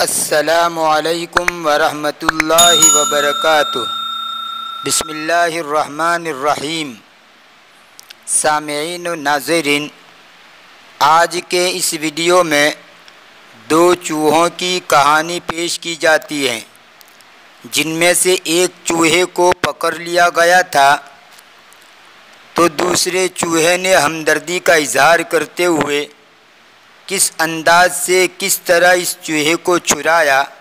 अस्सलामुअलैकुम वरहमतुल्लाहि वबरकातुह। बिस्मिल्लाहिर्रहमानिर्रहीम। सामेईन व नाज़रीन, आज के इस वीडियो में दो चूहों की कहानी पेश की जाती है, जिनमें से एक चूहे को पकड़ लिया गया था तो दूसरे चूहे ने हमदर्दी का इजहार करते हुए किस अंदाज से किस तरह इस चूहे को छुड़ाया,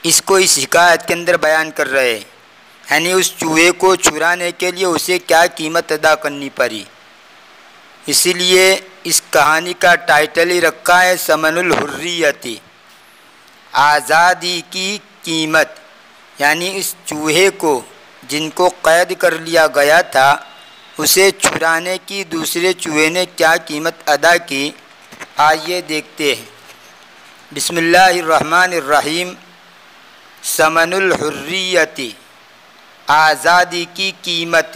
इसको इस हिकायत के अंदर बयान कर रहे हैं। यानी उस चूहे को छुड़ाने के लिए उसे क्या कीमत अदा करनी पड़ी। इसीलिए इस कहानी का टाइटल ही रखा है समनुल हुर्रियती, आज़ादी की कीमत। यानी इस चूहे को जिनको कैद कर लिया गया था, उसे छुड़ाने की दूसरे चूहे ने क्या कीमत अदा की, आइए देखते हैं। बिस्मिल्लाहिर्रहमानिर्रहीम। समनुल हुर्रियती, आज़ादी की कीमत।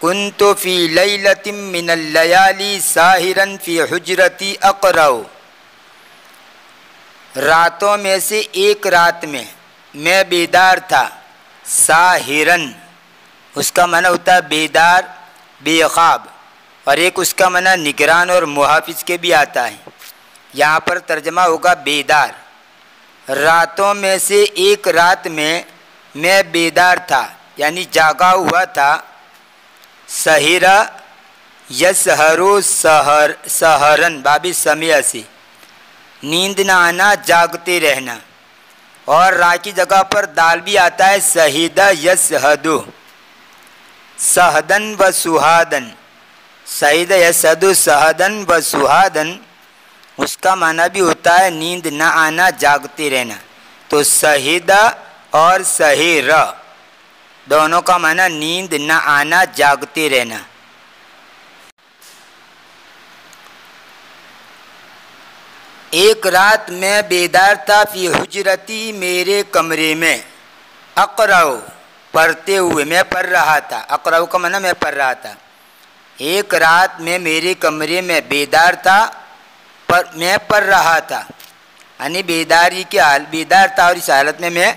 कुन्तु फ़ी लैलतिम मिनल लयाली साहिरन फ़ी हुजरती अक़रऊ। रातों में से एक रात में मैं बेदार था। साहिरन उसका माना होता है बेदार, बेख्वाब, और एक उसका माना निगरान और मुहाफिज के भी आता है। यहाँ पर तर्जमा होगा बेदार। रातों में से एक रात में मैं बेदार था, यानी जागा हुआ था। सहिरा यसहरो सहरन बाबी समिया से, नींद ना आना, जागते रहना। और रा की जगह पर दाल भी आता है सहीदा यसहदो, सहदन व सुहादन। सहीद यसहदो सहदन व सुहादन उसका माना भी होता है नींद न आना, जागते रहना। तो सहीदा और सहीरा दोनों का माना नींद न आना, जागते रहना। एक रात मैं बेदार था फी हुजरती, मेरे कमरे में। अक़रऊ पढ़ते हुए, मैं पढ़ रहा था। अक़रऊ का माना मैं पढ़ रहा था। एक रात में मेरे कमरे में बेदार था, पर मैं पढ़ रहा था। यानी बेदारी के हाल, बेदार था और इस हालत में मैं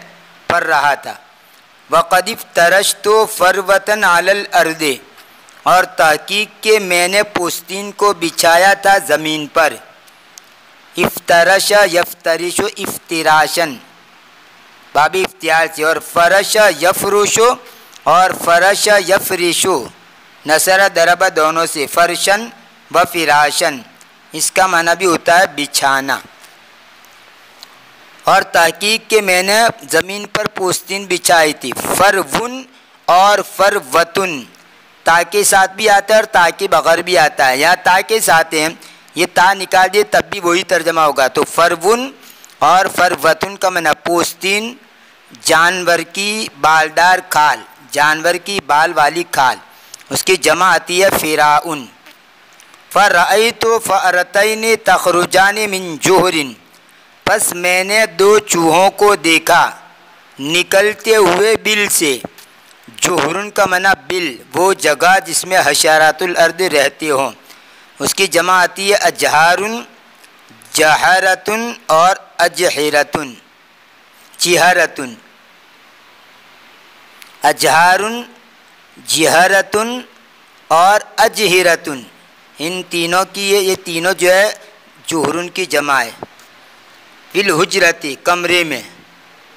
पढ़ रहा था। वक़द इफ्तरश्तु फ़रवतन अलल अर्दे, और तहकीक के मैंने पोस्तीन को बिछाया था ज़मीन पर। इफ्तरश यफ्तरिशु इफ्तिराशन बाबी इफ्तियार से, और फ़रश यफ़रुशु और फ़रश यफ़रिशु नसर दरबा दोनों से, फ़रशन व फ़िराशन इसका माना भी होता है बिछाना। और तहकीक के मैंने ज़मीन पर पोस्तीन बिछाई थी। फ़रवुन और फ़रवतुन ता के साथ भी आता है और ता के बगैर भी आता है। यहाँ ता के साथ है, ये ता निकाल दिए तब भी वही तर्जमा होगा। तो फ़रवुन और फ़रवतुन का माना पोस्तीन, जानवर की बालदार खाल, जानवर की बाल वाली खाल, उसकी जमा आती है फ़िराउन। फ़रअयतु फ़अरतैनि तख़रुजानि मिन जुहरिन, बस मैंने दो चूहों को देखा निकलते हुए बिल से। जुहरुन का मना बिल, वो जगह जिसमें हशरातुल अर्द रहते हों, उसकी जमा आती है अजहारुन, जहरतुन और अजहिरतुन, चिहरतुन। अजहारुन, जिहरतुन और अजहिरतुन, इन तीनों की ये तीनों जो है जुहरुन की जमा है। फिल हुजरती, कमरे में।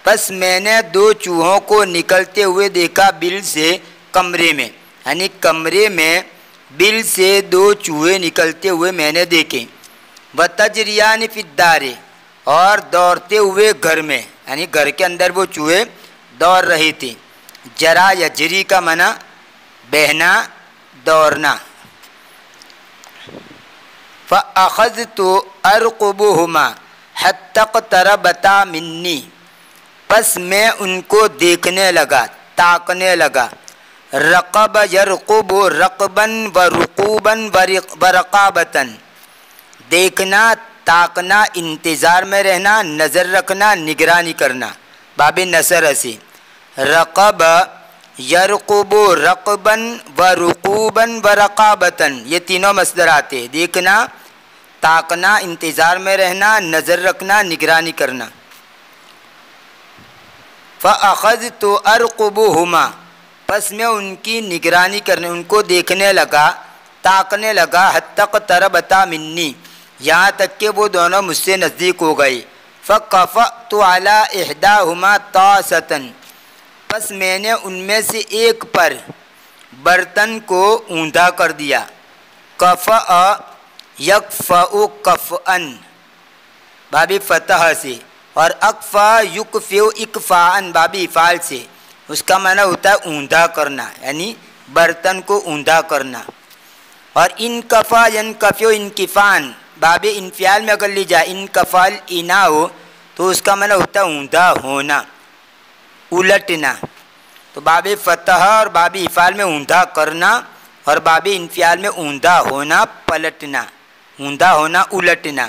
बस मैंने दो चूहों को निकलते हुए देखा बिल से, कमरे में। यानी कमरे में बिल से दो चूहे निकलते हुए मैंने देखे। व तजरियान फिद्दारे, और दौड़ते हुए घर में, यानी घर के अंदर वो चूहे दौड़ रहे थे। जरा यजरी का मना बहना, दौड़ना। फ़अख़ज़तु अर्क़ुबुहुमा हत्ता क़तरबता मिन्नी, बस मैं उनको देखने लगा, ताकने लगा। रक़ब यरक़ुबु रक़बन व रुक़ूबन व रक़ाबतन, देखना, ताकना, इंतज़ार में रहना, नज़र रखना, निगरानी करना, बाबे नसर से। रक़ब यरक़ुबु रक़बन व रुक़ूबन व रक़ाबतन, ये तीनों मसदर आते। देखना, ताकना, इंतज़ार में रहना, नज़र रखना, निगरानी करना। फ़अख़ज़्तु अर्क़ुबुहुमा, बस मैं उनकी निगरानी करने, उनको देखने लगा, ताकने लगा। हत्ता क़तरबता मिन्नी, यहाँ तक कि वो दोनों मुझसे नज़दीक हो गए। फ़क़फ़अतु अला इहदाहुमा तासतन, बस मैंने उनमें से एक पर बर्तन को ऊंधा कर दिया। कफ़अ यकफ़अु कफ़अन, बाबी फ़तह से, और अकफ़ा युकफ़िउ इकफ़ाअन, बाबी इफ़ाल से। उसका माना होता है ऊंधा करना, यानी बर्तन को ऊंधा करना। और इनकफ़ा यनकफ़िउ इनकिफ़ान, बाबी इनफ़ियाल में अगर ली जाए, इनकफ़ाल इना हो तो उसका माना होता है ऊंधा होना, उलटना। तो बाबी फ़तह और बाबी इफ़ाल में ऊंधा करना, और बाबी इनफ़ियाल में ऊंधा होना, पलटना, ऊंधा होना, उलटना।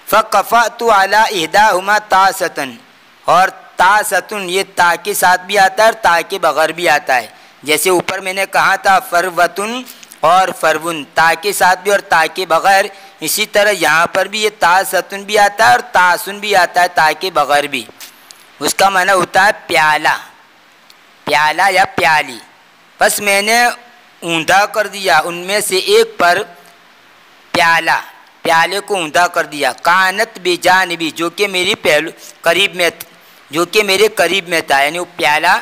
फ़क़फ़अतु अला इहदाहुमा तासतन, और तासतुन ये ता के साथ भी आता है और ता के बगैर भी आता है। जैसे ऊपर मैंने कहा था फ़रवतुन और फ़रवुन, ता के साथ भी और ता के बगैर, इसी तरह यहाँ पर भी ये तासतुन भी आता है और तासुन भी आता है, ता के बगैर भी। उसका माना होता है प्याला, प्याला या प्याली। बस मैंने ऊंधा कर दिया उनमें से एक पर प्याला, प्याले को ऊंधा कर दिया। कानत बेजानबी, जो कि मेरी पहलू करीब में, जो कि मेरे करीब में था, यानी वो प्याला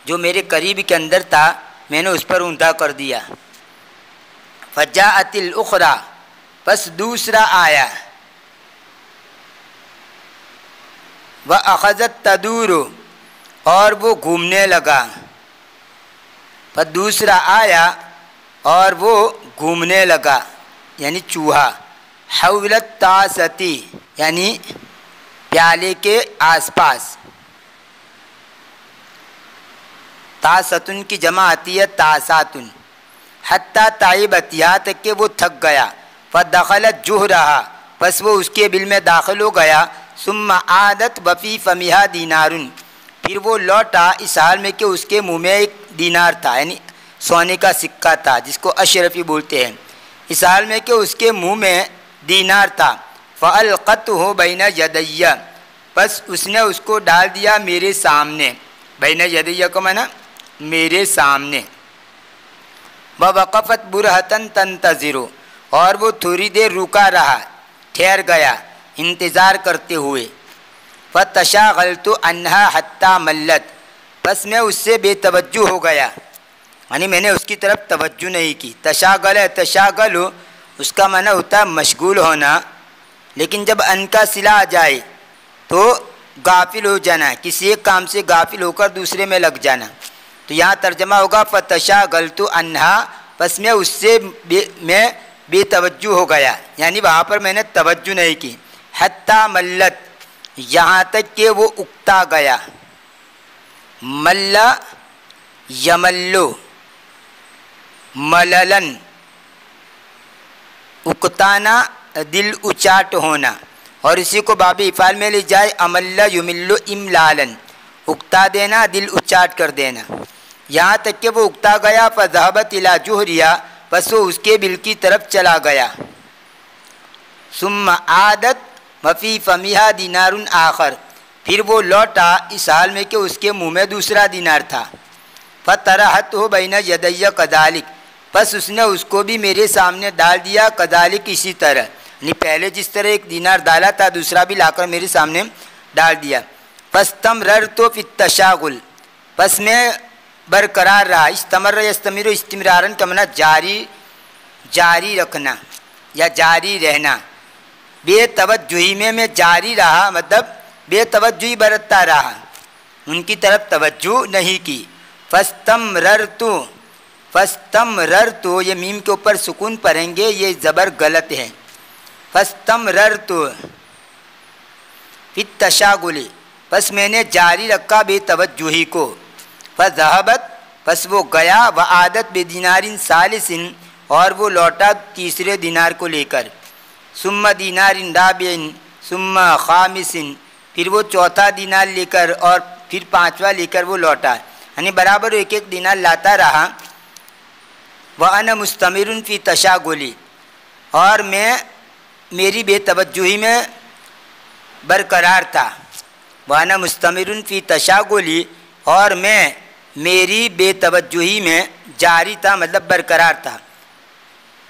जो मेरे करीब के अंदर था, मैंने उस पर ऊंधा कर दिया। फजाअतिल उखरा, बस दूसरा आया। वह अखज़त तदूरु, और वो घूमने लगा। पर दूसरा आया और वो घूमने लगा, यानी चूहा। हौलत तासती, यानी प्याले के आसपास। तासतुन की जमा आती है तासातुन। हत्ता ताइबत, यहाँ तक कि वो थक गया। फ़दख़लत जुहरहा, बस वो उसके बिल में दाखिल हो गया। सुम्मा आदत वफ़ी फ़मिहा दीनारुन, फिर वो लौटा इस हाल में कि उसके मुँह में एक दीनार था, यानी सोने का सिक्का था, जिसको अशरफी बोलते हैं। इस हाल में कि उसके मुँह में दीनार था। फ़अल्क़तहु बैन यदैया, बस उसने उसको डाल दिया मेरे सामने। बैन यदैया को माना मेरे सामने। वक़फ़त बुरहतन तंतज़िरु, और वो थोड़ी देर रुका रहा, ठहर गया इंतज़ार करते हुए। फ़तशागलतु अन्हा हत्ता मल्लत, बस मैं उससे बेतवज्जो हो गया, यानी मैंने उसकी तरफ तवज्जो नहीं की। तशागल, तशागलो उसका माना होता है मशगूल होना, लेकिन जब अन का सिला आ जाए तो गाफिल हो जाना, किसी एक काम से गाफिल होकर दूसरे में लग जाना। तो यहाँ तर्जमा होगा फ़तशागलतु अन्हा, बस मैं उससे मैं बेतवज्जो हो गया, यानी वहाँ पर मैंने तवज्जो नहीं की। हत्ता मल्लत, यहाँ तक कि वो उकता गया। मल्ला यमल्लो, मललन उकताना, दिल उचाट होना। और इसी को बाबी इफ़ाल में ले जाए अमल्ला युमिल्लु इमलालन, उकता देना, दिल उचाट कर देना। यहाँ तक कि वो उकता गया। फ़ज़हबत इला जुहरिया, बस वो उसके बिल की तरफ चला गया। सुम्मा आदत वफ़ी फ़मिहा दीनारुन आखर, फिर वो लौटा इस हाल में कि उसके मुँह में दूसरा दीनार था। फ़तरहतहु बैन यदैया कदालिक, बस उसने उसको भी मेरे सामने डाल दिया। कदालिक, इसी तरह, यानी पहले जिस तरह एक दीनार डाला था, दूसरा भी लाकर मेरे सामने डाल दिया। फ़स्तमररतु फ़ित्तशागुल, बस मैं बरकरार रहा। इस्तमर यस्तमिरु, इस्तिमरारन का माना जारी, जारी रखना या जारी रहना। बेतवज्जुही में मैं जारी रहा, मतलब बेतवज्जुही बरतता रहा, उनकी तरफ तवज्जो नहीं की। फ़स्तमररतु, फ़स्तमररतु, ये मीम के ऊपर सुकून पढ़ेंगे, ये ज़बर गलत है। फ़स्तमररतु फ़ित्तशागुल, बस मैंने जारी रखा बेतवज्जुही को। फ़ज़हबत, बस वो गया। व आदत बेदीनारिन सालिसिन, और वो लौटा तीसरे दीनार को लेकर। सुम्मा दीनारिन राबिन सुम्मा खामिसिन, फिर वो चौथा दीनार लेकर और फिर पांचवा लेकर वो लौटा, यानी बराबर एक एक दीनार लाता रहा। व अना मुस्तमिरुन फ़ी तशागुली, और मैं मेरी बेतवज्जुही में बरकरार था। वाना मुस्तमिरुन फ़ी तशागुली, और मैं मेरी बेतवज्जुही में जारी था, मतलब बरकरार था,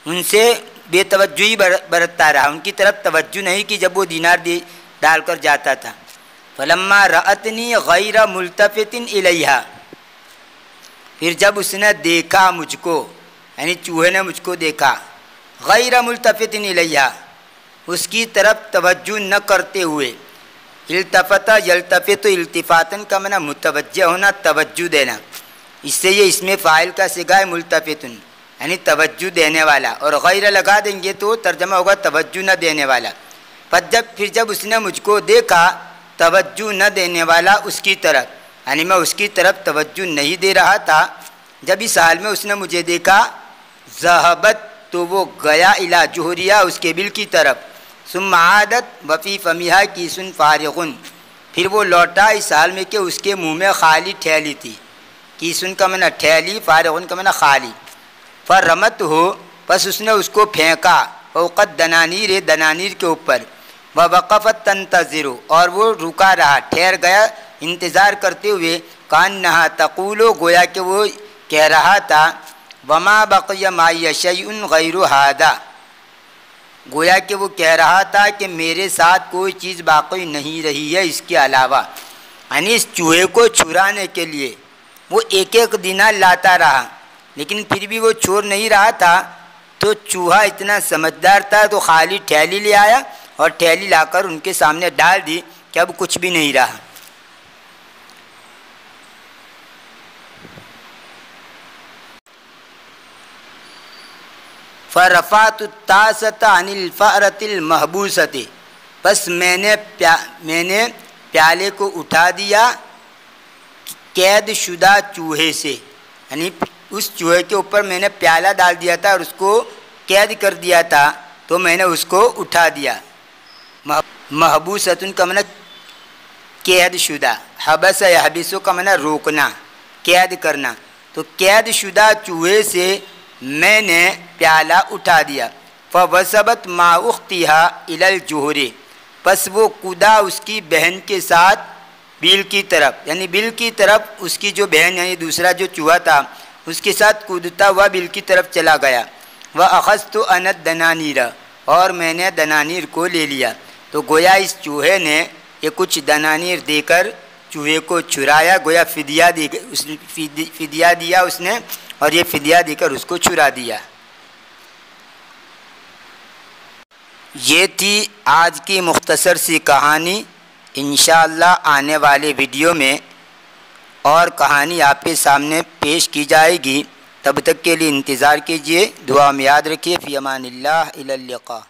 उनसे बेतवज्जुही बरतता रहा, उनकी तरफ तवज्जो नहीं कि जब वो दीनार डालकर जाता था। फलम्मा रअतनी गैर मुल्तफ़ितिन इलैहा, फिर जब उसने देखा मुझको, यानी चूहे ने मुझको देखा, गैर मुल्तफ़ितिन इलैहा, उसकी तरफ तवज्जो न करते हुए, इल्तफ़ता यल्तफ़ितु इल्तिफ़ातन का माना मुतवज्जह होना, तवज्जो देना, इससे ये इसमें फ़ाइल का सिगा है मुल्तफ़ितुन, यानी तवज्जो देने वाला, और गैर लगा देंगे तो तर्जमा होगा तवज्जो न देने वाला। फिर जब उसने मुझको देखा तवज्जो न देने वाला उसकी तरफ, यानी मैं उसकी तरफ तवज्जो नहीं दे रहा था, जब इस हाल में उसने मुझे देखा, ज़हबत, तो वो गया इला जुहरिया, उसके बिल की तरफ, सुम्मा आदत वफ़ी फ़मिहा कीसुन फ़ारिग़ुन, फिर वो लौटा इस हाल में कि उसके मुँह में खाली ठेली थी। कीसुन का माना ठेली, फ़ारिग़ुन का माना खाली। फ़रमत हो, बस उसने उसको फेंका, फ़ौक़त दनानीर, दनानीर के ऊपर, व वक़फ़त तंतज़िरु, और वो रुका रहा, ठहर गया इंतज़ार करते हुए, कान्नहा तक़ूलु, गोया कि वो कह रहा था, वमा बक़िया माय शैउन गैरु हादा, गोया कि वो कह रहा था कि मेरे साथ कोई चीज़ बाकी नहीं रही है इसके अलावा, यानी इस चूहे को छुड़ाने के लिए वो एक एक दिनार लाता रहा, लेकिन फिर भी वो छोड़ नहीं रहा था। तो चूहा इतना समझदार था, तो खाली ठेली ले आया और ठेली लाकर उनके सामने डाल दी कि अब कुछ भी नहीं रहा। फ़रफ़ातु तासत अनिल फ़अरतिल महबूसति, बस मैंने प्याले को उठा दिया कैद शुदा चूहे से, यानी उस चूहे के ऊपर मैंने प्याला डाल दिया था और उसको कैद कर दिया था, तो मैंने उसको उठा दिया। महबूसतुन का माना कैद शुदा, हबस यहबिसु का माना रोकना, कैद करना, तो कैद शुदा चूहे से मैंने प्याला उठा दिया। फ़वसबत मा उख्तिहा इलल जुहरे, बस वो कूदा उसकी बहन के साथ बिल की तरफ, यानी बिल की तरफ उसकी जो बहन यानी दूसरा जो चूहा था उसके साथ कूदता हुआ बिल की तरफ चला गया। वह अख़ज़तु अनद दनानीर, और मैंने दनानीर को ले लिया। तो गोया इस चूहे ने ये कुछ दनानीर देकर चूहे को छुड़ाया, गोया फ़िदिया दिया उसने, और ये फ़िदिया देकर उसको छुड़ा दिया। ये थी आज की मुख्तसर सी कहानी। इंशाअल्लाह आने वाले वीडियो में और कहानी आपके सामने पेश की जाएगी। तब तक के लिए इंतज़ार कीजिए। दुआ में याद रखिए। फ़ी अमानिल्लाह, इलल लिक़ा।